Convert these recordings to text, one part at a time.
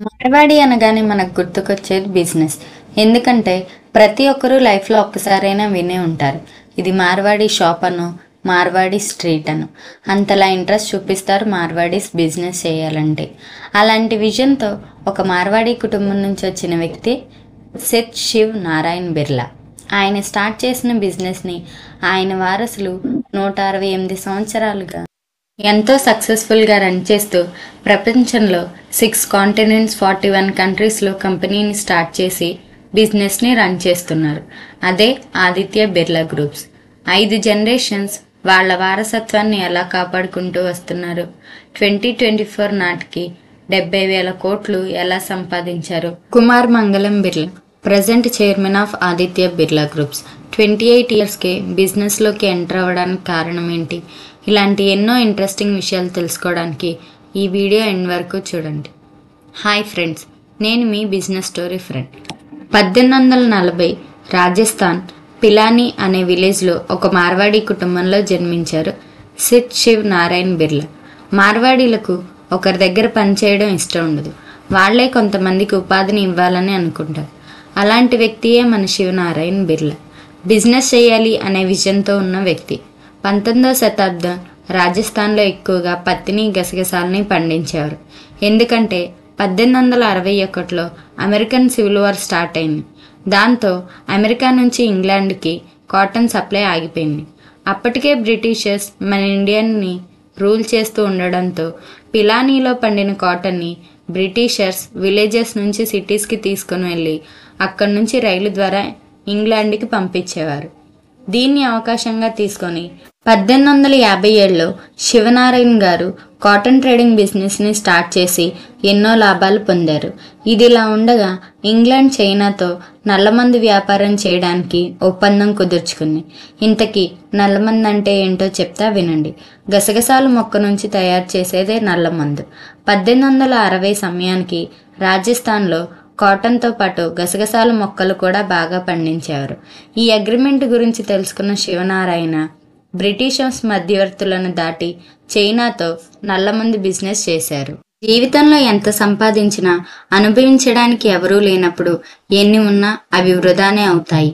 మార్వాడి అనగానే మనకు గుర్తుకొచ్చేది బిజినెస్. ఎందుకంటే ప్రతి ఒక్కరూ లైఫ్లో ఒక్కసారైనా వినే ఉంటారు. ఇది మార్వాడి షాప్ అను, మార్వాడి స్ట్రీట్ అను. అంతలా ఇంట్రెస్ట్ చూపిస్తారు మార్వాడీస్ బిజినెస్ చేయాలంటే. అలాంటి విజన్తో ఒక మార్వాడి కుటుంబం నుంచి వచ్చిన వ్యక్తి సెత్ శివ్ నారాయణ్ బిర్లా. ఆయన స్టార్ట్ చేసిన బిజినెస్ని ఆయన వారసులు 168 సంవత్సరాలుగా ఎంతో సక్సెస్ఫుల్గా రన్ చేస్తూ ప్రపంచంలో 6 కాంటినెంట్స్ 41 కంట్రీస్లో కంపెనీని స్టార్ట్ చేసి బిజినెస్ని రన్ చేస్తున్నారు. అదే ఆదిత్య బిర్లా గ్రూప్స్. 5 జనరేషన్స్ వాళ్ళ వారసత్వాన్ని ఎలా కాపాడుకుంటూ వస్తున్నారు, 2024 నాటికి 70,000 కోట్లు ఎలా సంపాదించారు. Kumar Mangalam Birla present chairman of Aditya Birla groups 28 ఇయర్స్కే బిజినెస్లోకి ఎంటర్ అవ్వడానికి కారణం ఏంటి? ఇలాంటి ఎన్నో ఇంట్రెస్టింగ్ విషయాలు తెలుసుకోవడానికి ఈ వీడియో ఎండ్ వరకు చూడండి. హాయ్ ఫ్రెండ్స్, నేను మీ business story friend. 1840 Rajasthan Pilani అనే విలేజ్లో ఒక మార్వాడి కుటుంబంలో జన్మించారు సెత్ శివ్ నారాయణ్ బిర్లా. మార్వాడీలకు ఒకరి దగ్గర పనిచేయడం ఇష్టం ఉండదు. వాళ్లే కొంతమందికి ఉపాధిని ఇవ్వాలని అనుకుంటారు. అలాంటి వ్యక్తియే మన శివనారాయణ్ బిర్లా. బిజినెస్ చేయాలి అనే విజన్తో ఉన్న వ్యక్తి. 19వ శతాబ్దం రాజస్థాన్లో ఎక్కువగా పత్తిని, గసగసాలని పండించేవారు. ఎందుకంటే 1861లో అమెరికన్ సివిల్ వార్ స్టార్ట్ అయింది. దాంతో అమెరికా నుంచి ఇంగ్లాండ్కి కాటన్ సప్లై ఆగిపోయింది. అప్పటికే బ్రిటిషర్స్ మన ఇండియన్ని రూల్ చేస్తూ ఉండడంతో పిలానీలో పండిన కాటన్ని బ్రిటిషర్స్ విలేజెస్ నుంచి సిటీస్కి తీసుకుని వెళ్ళి అక్కడి నుంచి రైలు ద్వారా ఇంగ్లాండ్కి పంపించేవారు. దీన్ని అవకాశంగా తీసుకొని 1857లో శివనారాయణ్ గారు కాటన్ ట్రేడింగ్ బిజినెస్ని స్టార్ట్ చేసి ఎన్నో లాభాలు పొందారు. ఇదిలా ఉండగా ఇంగ్లాండ్ చైనాతో నల్లమందు వ్యాపారం చేయడానికి ఒప్పందం కుదుర్చుకుంది. ఇంతకీ నల్లమందు అంటే ఏంటో చెప్తా వినండి. గసగసాల మొక్క నుంచి తయారు చేసేదే నల్లమందు. 1860 సమయానికి రాజస్థాన్లో కాటన్తో పాటు గసగసాల మొక్కలు కూడా బాగా పండించేవారు. ఈ అగ్రిమెంట్ గురించి తెలుసుకున్న శివనారాయణ బ్రిటిషర్స్ మధ్యవర్తులను దాటి చైనాతో నల్లమందు బిజినెస్ చేశారు. జీవితంలో ఎంత సంపాదించినా అనుభవించడానికి ఎవరూ లేనప్పుడు ఎన్ని ఉన్నా అవి వృధానే అవుతాయి.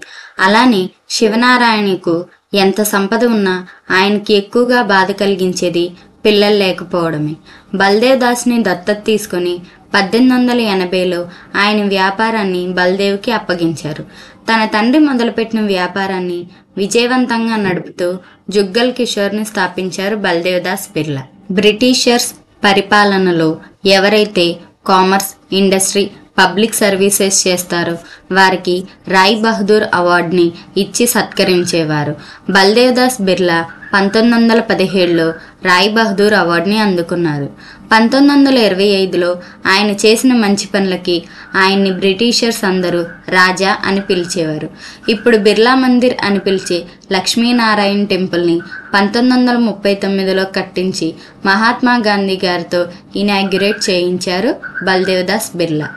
అలానే శివనారాయణకు ఎంత సంపద ఉన్నా ఆయనకి ఎక్కువగా బాధ కలిగించేది పిల్లలు లేకపోవడమే. బల్దేవ్ దాస్ని దత్తత తీసుకొని 1880లో ఆయన వ్యాపారాన్ని బల్దేవ్కి అప్పగించారు. తన తండ్రి మొదలుపెట్టిన వ్యాపారాన్ని విజయవంతంగా నడుపుతూ జుగ్గల్ కిషోర్ని స్థాపించారు బల్దేవ్ దాస్ బిర్లా. బ్రిటిషర్స్ పరిపాలనలో ఎవరైతే కామర్స్, ఇండస్ట్రీ, పబ్లిక్ సర్వీసెస్ చేస్తారో వారికి రాయ్ బహదూర్ అవార్డుని ఇచ్చి సత్కరించేవారు. బల్దేవ్ దాస్ బిర్లా 1917లో రాయ్ బహదూర్ అవార్డుని అందుకున్నారు. 1925లో ఆయన చేసిన మంచి పనులకి ఆయన్ని బ్రిటిషర్స్ అందరూ రాజా అని పిలిచేవారు. ఇప్పుడు బిర్లా మందిర్ అని పిలిచే లక్ష్మీనారాయణ టెంపుల్ని 1939లో కట్టించి మహాత్మా గాంధీ గారితో ఇనాగ్యురేట్ చేయించారు బల్దేవ్ దాస్ బిర్లా.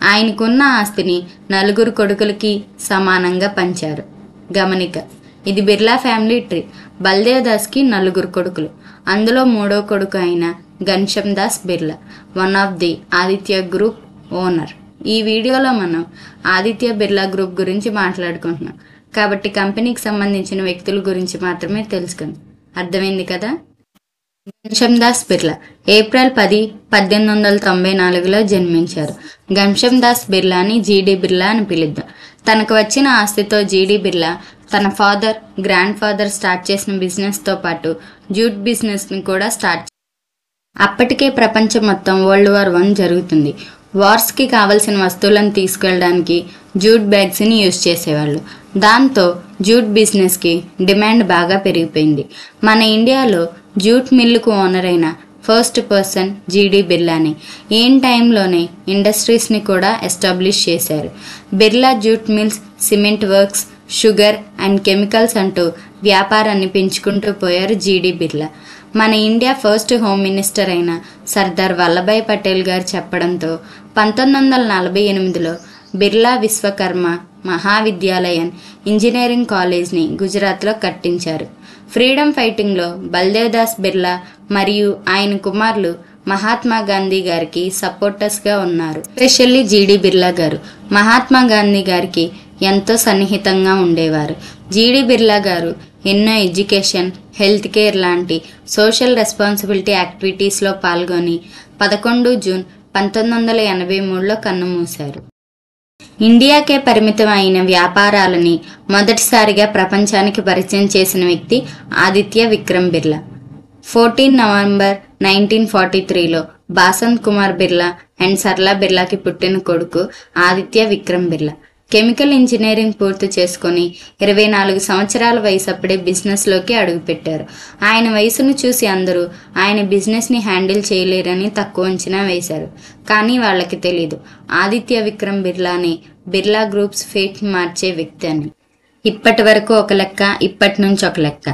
ఆయనకున్న ఆస్తిని 4 కొడుకులకి సమానంగా పంచారు. గమనిక, ఇది బిర్లా ఫ్యామిలీ ట్రీ. బల్దేవ్ దాస్కి 4 కొడుకులు. అందులో 3వ కొడుకు అయిన Ghanshyam Das Birla one of the Aditya group owner. ఈ వీడియోలో మనం ఆదిత్య బిర్లా గ్రూప్ గురించి మాట్లాడుకుంటున్నాం కాబట్టి కంపెనీకి సంబంధించిన వ్యక్తుల గురించి మాత్రమే తెలుసుకుందాం. అర్థమైంది కదా? ఘన్శ్యామ్ దాస్ బిర్లా ఏప్రిల్ 10, 1894లో జన్మించారు. ఘన్శ్యామ్ దాస్ బిర్లాని జీడీ బిర్లా అని పిలుద్దాం. తనకు వచ్చిన ఆస్తితో జీడీ బిర్లా తన ఫాదర్, గ్రాండ్ ఫాదర్ స్టార్ట్ చేసిన బిజినెస్తో పాటు జూట్ బిజినెస్ని కూడా స్టార్ట్ చేశారు. అప్పటికే ప్రపంచం మొత్తం వరల్డ్ వార్ 1 జరుగుతుంది. వార్స్కి కావలసిన వస్తువులను తీసుకెళ్ళడానికి జూట్ బ్యాగ్స్ని యూజ్ చేసేవాళ్ళు. దాంతో జూట్ బిజినెస్కి డిమాండ్ బాగా పెరిగిపోయింది. మన ఇండియాలో జూట్ మిల్లుకు ఓనర్ అయిన ఫస్ట్ పర్సన్ జీడీ బిర్లానే. ఏం టైంలోనే ఇండస్ట్రీస్ని కూడా ఎస్టాబ్లిష్ చేశారు. Birla jute mills, cement works, sugar and chemicals అంటూ వ్యాపారాన్ని పెంచుకుంటూ పోయారు జీడీ బిర్లా. మన ఇండియా ఫస్ట్ హోమ్ మినిస్టర్ అయిన సర్దార్ వల్లభాయ్ పటేల్ గారు చెప్పడంతో 1948లో బిర్లా విశ్వకర్మ మహావిద్యాలయన్ ఇంజనీరింగ్ కాలేజ్ని గుజరాత్లో కట్టించారు. ఫ్రీడమ్ ఫైటింగ్లో బల్దేవ్ దాస్ బిర్లా మరియు ఆయన కుమారులు మహాత్మా గాంధీ గారికి సపోర్టర్స్గా ఉన్నారు. ఎస్పెషల్లీ జీడి బిర్లా గారు మహాత్మా గాంధీ గారికి ఎంతో సన్నిహితంగా ఉండేవారు. జీడి బిర్లా గారు ఎన్నో ఎడ్యుకేషన్, హెల్త్ కేర్ లాంటి సోషల్ రెస్పాన్సిబిలిటీ యాక్టివిటీస్లో పాల్గొని 11 జూన్ 1983లో కన్నుమూశారు. ఇండియాకే పరిమితం అయిన వ్యాపారాలని మొదటిసారిగా ప్రపంచానికి పరిచయం చేసిన వ్యక్తి ఆదిత్య విక్రమ్ బిర్లా. 14 నవంబర్ 1943లో బాసంత్ కుమార్ బిర్లా అండ్ సరళ బిర్లాకి పుట్టిన కొడుకు ఆదిత్య విక్రమ్ బిర్లా. కెమికల్ ఇంజనీరింగ్ పూర్తి చేసుకుని 24 సంవత్సరాల వయసు అప్పుడే బిజినెస్లోకి అడుగుపెట్టారు. ఆయన వయసును చూసి అందరూ ఆయన బిజినెస్ని హ్యాండిల్ చేయలేరని తక్కువ అంచనా వేశారు. కానీ వాళ్ళకి తెలీదు ఆదిత్య విక్రమ్ బిర్లాని బిర్లా గ్రూప్స్ ఫేట్ మార్చే వ్యక్తి అని. ఇప్పటి వరకు ఒక లెక్క, ఇప్పటి నుంచి ఒక లెక్క.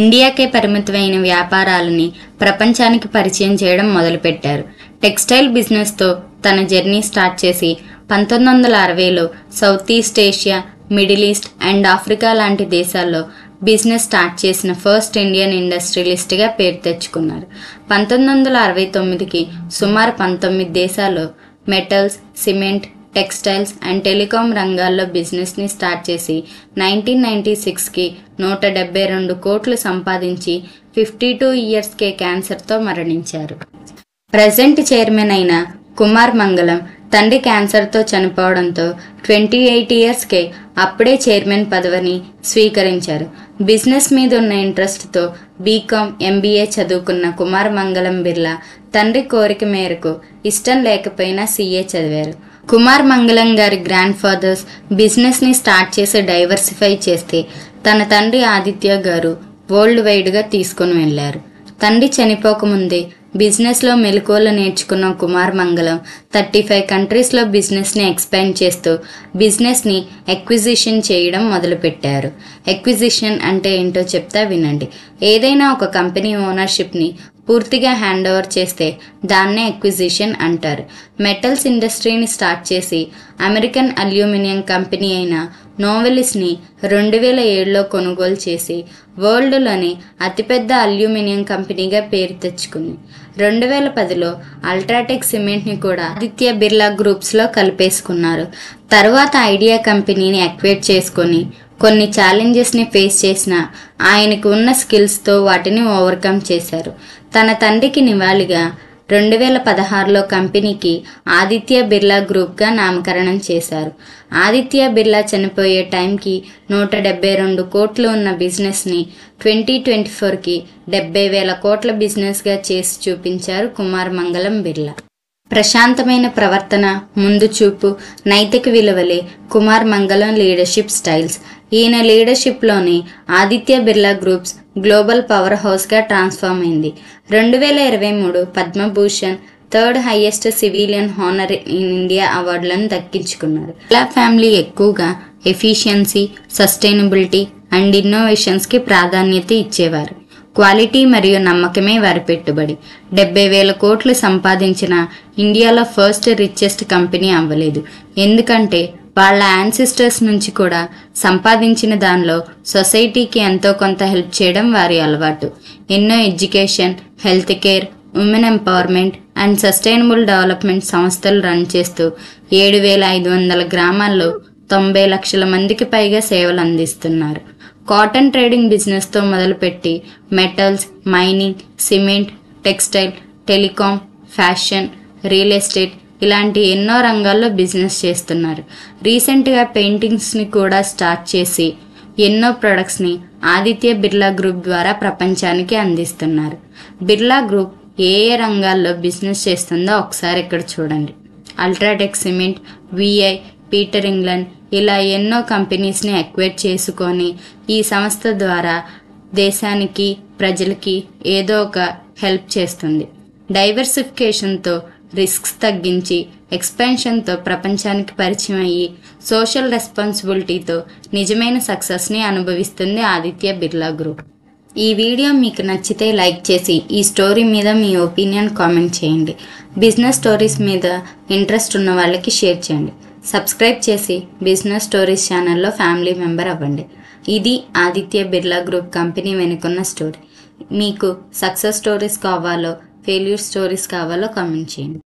ఇండియాకే పరిమితమైన వ్యాపారాలని ప్రపంచానికి పరిచయం చేయడం మొదలుపెట్టారు. టెక్స్టైల్ బిజినెస్తో తన జర్నీ స్టార్ట్ చేసి 1960లో south east Asia, middle east and Africa లాంటి దేశాల్లో బిజినెస్ స్టార్ట్ చేసిన ఫస్ట్ ఇండియన్ ఇండస్ట్రియలిస్ట్గా పేరు తెచ్చుకున్నారు. 1969కి సుమారు 19 దేశాల్లో metals, cement, textiles and telecom రంగాల్లో బిజినెస్ని స్టార్ట్ చేసి 1996కి 172 కోట్లు సంపాదించి 52 ఇయర్స్కే క్యాన్సర్తో మరణించారు. ప్రజెంట్ చైర్మన్ అయిన కుమార్ మంగళం తండ్రి క్యాన్సర్తో చనిపోవడంతో 28 ఇయర్స్కే అప్పుడే చైర్మన్ పదవిని స్వీకరించారు. బిజినెస్ మీద ఉన్న ఇంట్రెస్ట్తో బీకామ్, ఎంబీఏ చదువుకున్న కుమార్ మంగళం బిర్లా తండ్రి కోరిక మేరకు ఇష్టం లేకపోయినా సీఏ చదివారు. కుమార్ మంగళం గారి గ్రాండ్ ఫాదర్స్ బిజినెస్ని స్టార్ట్ చేసి డైవర్సిఫై చేస్తే తన తండ్రి ఆదిత్య గారు వరల్డ్ వైడ్గా తీసుకుని వెళ్ళారు. తండ్రి చనిపోకముందే బిజినెస్లో మెలకువలు నేర్చుకున్న కుమార్ మంగళం 35 కంట్రీస్లో బిజినెస్ని ఎక్స్పాండ్ చేస్తూ బిజినెస్ని ఎక్విజిషన్ చేయడం మొదలుపెట్టారు. ఎక్విజిషన్ అంటే ఏంటో చెప్తా వినండి. ఏదైనా ఒక కంపెనీ ఓనర్షిప్ని పూర్తిగా హ్యాండ్ ఓవర్ చేస్తే దాన్నే ఎక్విజిషన్ అంటారు. మెటల్స్ ఇండస్ట్రీని స్టార్ట్ చేసి అమెరికన్ అల్యూమినియం కంపెనీ అయిన నోవెలిస్ని 2007లో కొనుగోలు చేసి వరల్డ్లోని అతిపెద్ద అల్యూమినియం కంపెనీగా పేరు తెచ్చుకుంది. 2010లో అల్ట్రాటెక్ సిమెంట్ని కూడా ఆదిత్య బిర్లా గ్రూప్స్లో కలిపేసుకున్నారు. తర్వాత ఐడియా కంపెనీని ఎక్వైర్ చేసుకొని కొన్ని ఛాలెంజెస్ని ఫేస్ చేసిన ఆయనకు ఉన్న స్కిల్స్తో వాటిని ఓవర్కమ్ చేశారు. తన తండ్రికి నివాళిగా 2016లో కంపెనీకి ఆదిత్య బిర్లా గ్రూప్గా నామకరణం చేశారు. ఆదిత్య బిర్లా చనిపోయే టైంకి 172 కోట్లు ఉన్న బిజినెస్ని 2024కి 70,000 కోట్ల బిజినెస్గా చేసి చూపించారు కుమార్ మంగళం బిర్లా. ప్రశాంతమైన ప్రవర్తన, ముందు చూపు, నైతిక విలువలే కుమార్ మంగళం లీడర్షిప్ స్టైల్స్. ఈయన లీడర్షిప్లోని Aditya Birla groups global power హౌస్గా ట్రాన్స్ఫార్మ్ అయింది. 2023 Padma Bhushan, third highest civilian honour in India అవార్డులను దక్కించుకున్నారు. బిర్లా ఫ్యామిలీ ఎక్కువగా ఎఫిషియన్సీ, సస్టైనబిలిటీ అండ్ ఇన్నోవేషన్స్కి ప్రాధాన్యత ఇచ్చేవారు. క్వాలిటీ మరియు నమ్మకమే వారి పెట్టుబడి. 70,000 కోట్లు సంపాదించిన ఇండియాలో ఫస్ట్ రిచెస్ట్ కంపెనీ అవ్వలేదు. ఎందుకంటే వాళ్ళ యాన్సిస్టర్స్ నుంచి కూడా సంపాదించిన దానిలో సొసైటీకి ఎంతో కొంత హెల్ప్ చేయడం వారి అలవాటు. ఎన్నో education, health care, women empowerment and sustainable development సంస్థలు రన్ చేస్తూ 7,500 గ్రామాల్లో 90 లక్షల మందికి పైగా సేవలు అందిస్తున్నారు. కాటన్ ట్రేడింగ్ బిజినెస్తో మొదలుపెట్టి metals, mining, cement, textile, telecom, fashion, real estate ఇలాంటి ఎన్నో రంగాల్లో బిజినెస్ చేస్తున్నారు. రీసెంట్గా పెయింటింగ్స్ని కూడా స్టార్ట్ చేసి ఎన్నో ప్రొడక్ట్స్ని ఆదిత్య బిర్లా గ్రూప్ ద్వారా ప్రపంచానికి అందిస్తున్నారు. బిర్లా గ్రూప్ ఏ ఏ రంగాల్లో బిజినెస్ చేస్తుందో ఒకసారి ఇక్కడ చూడండి. UltraTech cement, VI, Peter England ఇలా ఎన్నో కంపెనీస్ని ఎక్వైర్ చేసుకొని ఈ సంస్థ ద్వారా దేశానికి, ప్రజలకి ఏదో ఒక హెల్ప్ చేస్తుంది. డైవర్సిఫికేషన్తో రిస్క్స్ తగ్గించి ఎక్స్పాన్షన్తో ప్రపంచానికి పరిచయం అయ్యి సోషల్ రెస్పాన్సిబిలిటీతో నిజమైన సక్సెస్ని అనుభవిస్తుంది ఆదిత్య బిర్లా గ్రూప్. ఈ వీడియో మీకు నచ్చితే లైక్ చేసి ఈ స్టోరీ మీద మీ ఒపీనియన్ కామెంట్ చేయండి. బిజినెస్ స్టోరీస్ మీద ఇంట్రెస్ట్ ఉన్న వాళ్ళకి షేర్ చేయండి. సబ్స్క్రైబ్ చేసి బిజినెస్ స్టోరీస్ ఛానల్లో ఫ్యామిలీ మెంబర్ అవ్వండి. ఇది ఆదిత్య బిర్లా గ్రూప్ కంపెనీ వెనుకున్న స్టోరీ. మీకు సక్సెస్ స్టోరీస్ కావాలో ఫెయిల్యూర్ స్టోరీస్ కావాలో కామెంట్ చేయండి.